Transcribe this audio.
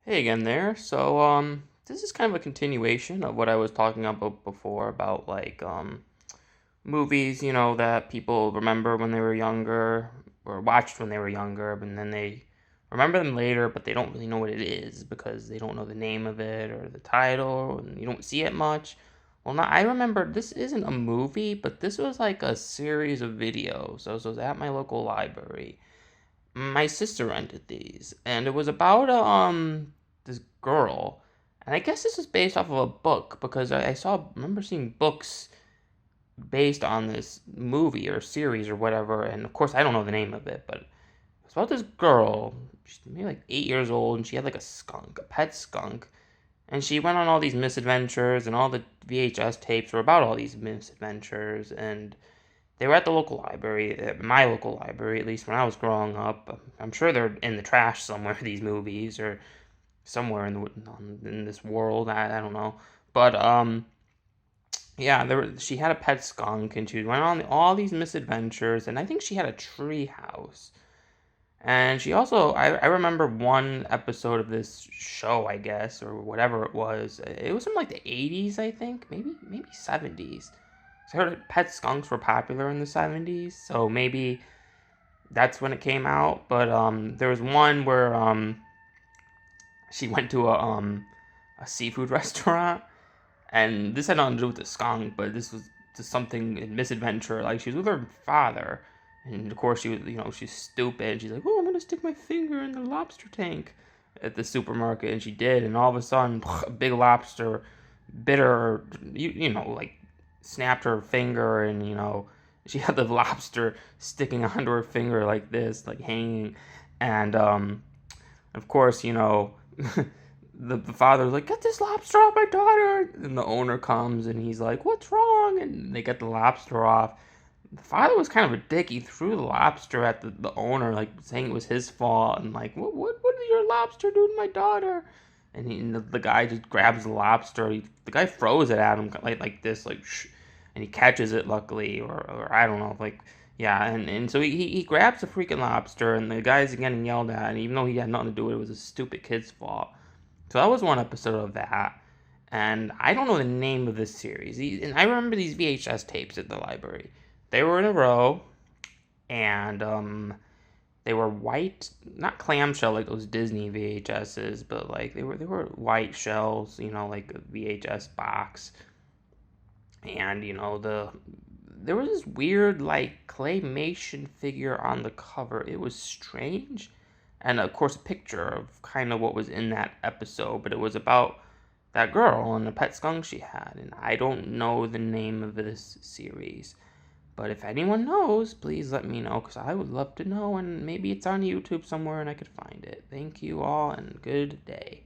Hey again there. This is kind of a continuation of what I was talking about before about movies, that people remember when they were younger or watched when they were younger, and then they remember them later, but they don't really know what it is because they don't know the name of it or the title, and you don't see it much. Well, now I remember this isn't a movie, but this was like a series of videos. So it was at my local library. My sister rented these, and it was about this girl, and I guess this was based off of a book because remember seeing books based on this movie or series or whatever, and of course I don't know the name of it, but it's about this girl. She's maybe like 8 years old, and she had like a skunk, a pet skunk, and she went on all these misadventures, and all the VHS tapes were about all these misadventures, and they were at the local library, at my local library, at least when I was growing up. I'm sure they're in the trash somewhere, these movies, or somewhere in this world. I don't know. But yeah, she had a pet skunk, and she went on all these misadventures, and I think she had a tree house. And she also, I remember one episode of this show, I guess, or whatever it was. It was from like the 80s, I think, maybe 70s. So I heard pet skunks were popular in the 70s, so maybe that's when it came out. But there was one where she went to a seafood restaurant, and this had nothing to do with the skunk, but this was just something in misadventure. Like she was with her father, and of course she was, she's stupid. She's like, "Oh, I'm gonna stick my finger in the lobster tank at the supermarket," and she did, and all of a sudden, a big lobster bit her, like snapped her finger, and she had the lobster sticking onto her finger like this, like hanging, and of course, the father's like, "Get this lobster off my daughter!" And the owner comes, and he's like, "What's wrong?" And they get the lobster off. The father was kind of a dick. He threw the lobster at the owner, like saying it was his fault, and like, what did your lobster do to my daughter? And the guy just grabs the lobster. The guy throws it at him like this, like, shh, and he catches it luckily, or I don't know, like, yeah. And so he grabs the freaking lobster, and the guy's getting yelled at, and even though he had nothing to do with it, it was a stupid kid's fault. So that was one episode of that. And I don't know the name of this series. And I remember these VHS tapes at the library. They were in a row, and they were white, not clamshell like those Disney VHSs, but like they were white shells, like a VHS box. And there was this weird like claymation figure on the cover. It was strange, and of course a picture of kind of what was in that episode, but it was about that girl and the pet skunk she had, and I don't know the name of this series. But if anyone knows, please let me know, because I would love to know, and maybe it's on YouTube somewhere and I could find it. Thank you all, and good day.